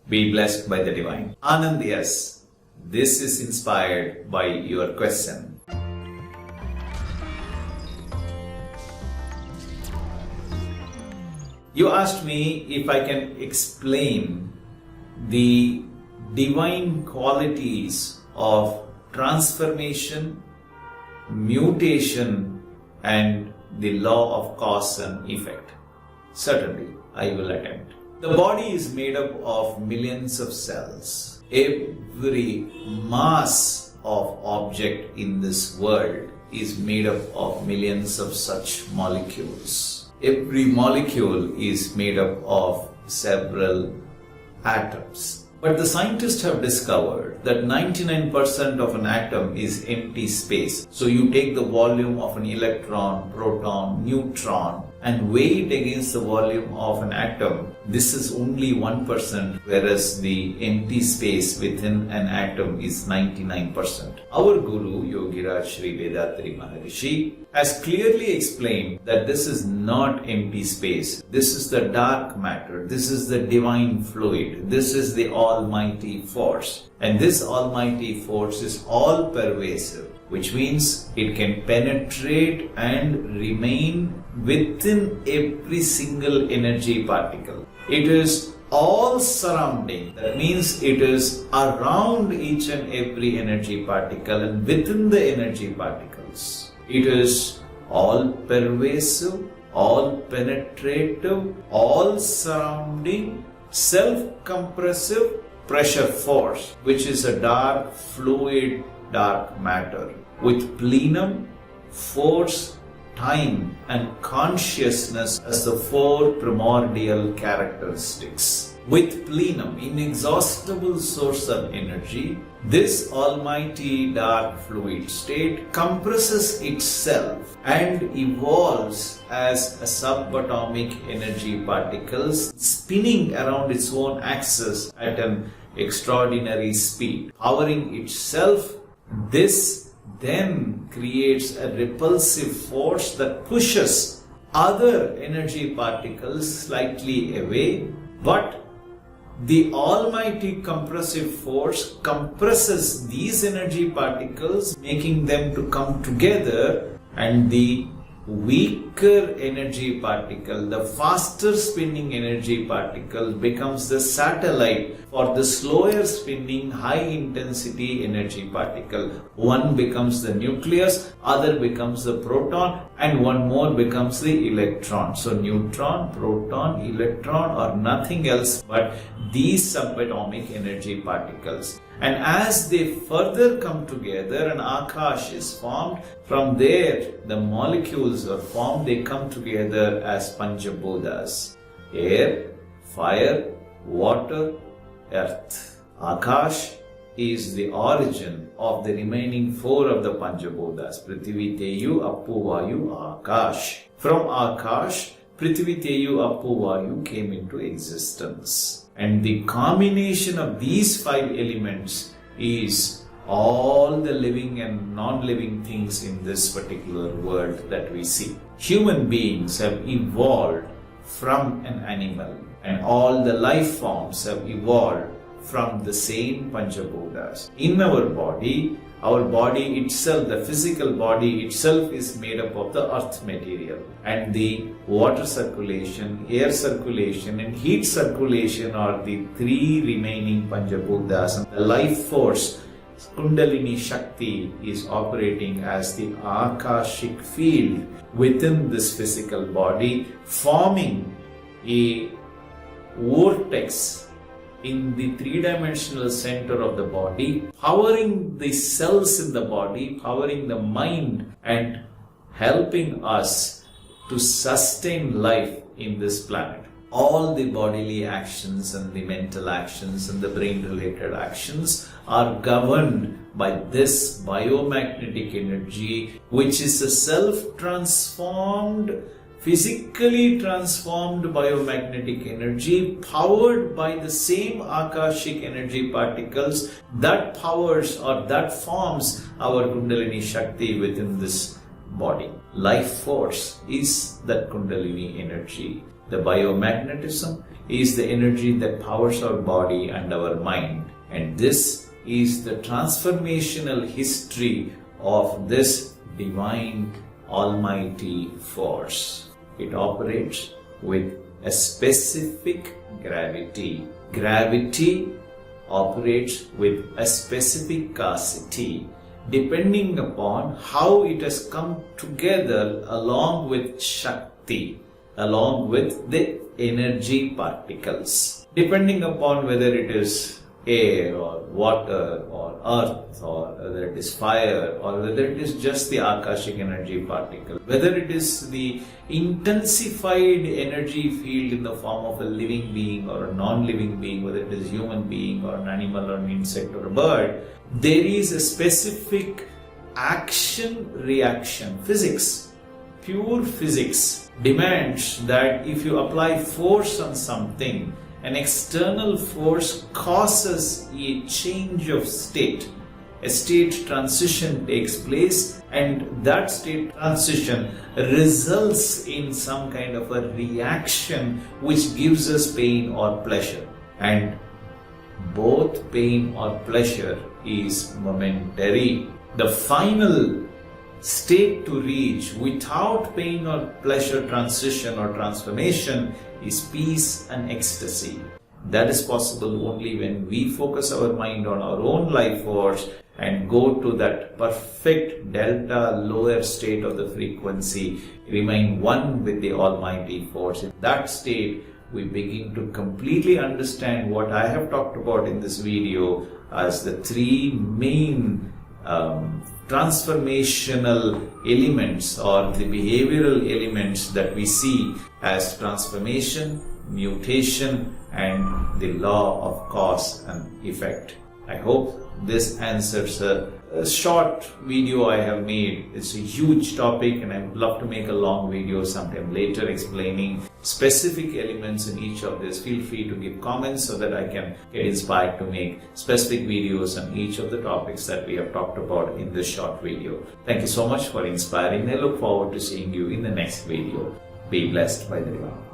Be blessed by the divine. Anand S. This is inspired by your question. You asked me if I can explain the divine qualities of transformation, mutation, and the law of cause and effect. Certainly, I will attempt. The body is made up of millions of cells. Every mass of object in this world is made up of millions of such molecules. Every molecule is made up of several atoms. But the scientists have discovered that 99% of an atom is empty space. So you take the volume of an electron, proton, neutron and weigh it against the volume of an atom. This is only 1%, whereas the empty space within an atom is 99%. Our Guru, Yogiraj Vethathiri Maharishi, has clearly explained that this is not empty space. This is the dark matter. This is the divine fluid. This is the almighty force. And this almighty force is all-pervasive, which means it can penetrate and remain within every single energy particle. It is all surrounding. That means it is around each and every energy particle and within the energy particles. It is all pervasive, all penetrative, all surrounding, self-compressive pressure force, which is a dark fluid, dark matter with plenum, force, time and consciousness as the four primordial characteristics. With plenum, inexhaustible source of energy, this almighty dark fluid state compresses itself and evolves as a subatomic energy particles spinning around its own axis at an extraordinary speed. Powering itself, this then creates a repulsive force that pushes other energy particles slightly away, but the almighty compressive force compresses these energy particles, making them to come together, and the weaker energy particle, the faster spinning energy particle, becomes the satellite for the slower spinning high intensity energy particle. One becomes the nucleus, other becomes the proton, and one more becomes the electron. So neutron, proton, electron are nothing else but these subatomic energy particles. And as they further come together, an Akash is formed. From there, the molecules are formed. They come together as Panchabhutas: air, fire, water, earth. Akash is the origin of the remaining four of the Panchabhutas: Prithvi, Teyu, Appu, Vayu, Akash. From Akash, Prithvi, Teyu, Appu, Vayu came into existence. And the combination of these five elements is all the living and non-living things in this particular world that we see. Human beings have evolved from an animal, and all the life forms have evolved from the same Panchabhutas. In our body itself, the physical body itself is made up of the earth material, and the water circulation, air circulation and heat circulation are the three remaining Panchabhutas, and the life force Kundalini Shakti is operating as the Akashic field within this physical body, forming a vortex in the three-dimensional center of the body, powering the cells in the body, powering the mind, and helping us to sustain life in this planet. All the bodily actions and the mental actions and the brain-related actions are governed by this biomagnetic energy, which is a self-transformed, physically transformed biomagnetic energy powered by the same Akashic energy particles that powers or that forms our Kundalini Shakti within this body. Life force is that Kundalini energy. The biomagnetism is the energy that powers our body and our mind. And this is the transformational history of this divine almighty force. It operates with a specific gravity. Gravity operates with a specific causity, depending upon how it has come together along with Shakti, along with the energy particles. Depending upon whether it is air or water or earth, or whether it is fire, or whether it is just the Akashic energy particle, whether it is the intensified energy field in the form of a living being or a non-living being, whether it is human being or an animal or an insect or a bird, there is a specific action-reaction. Physics, pure physics, demands that if you apply force on something, an external force causes a change of state. A state transition takes place, and that state transition results in some kind of a reaction which gives us pain or pleasure. And both pain or pleasure is momentary. The final state to reach without pain or pleasure transition or transformation is peace and ecstasy. That is possible only when we focus our mind on our own life force and go to that perfect delta lower state of the frequency, remain one with the almighty force. In that state, we begin to completely understand what I have talked about in this video as the three main transformational elements or the behavioral elements that we see as transformation, mutation, and the law of cause and effect. I hope this answers a short video I have made. It's a huge topic, and I would love to make a long video sometime later explaining specific elements in each of this. Feel free to give comments so that I can get inspired to make specific videos on each of the topics that we have talked about in this short video. Thank you so much for inspiring. I look forward to seeing you in the next video. Be blessed by the Lord.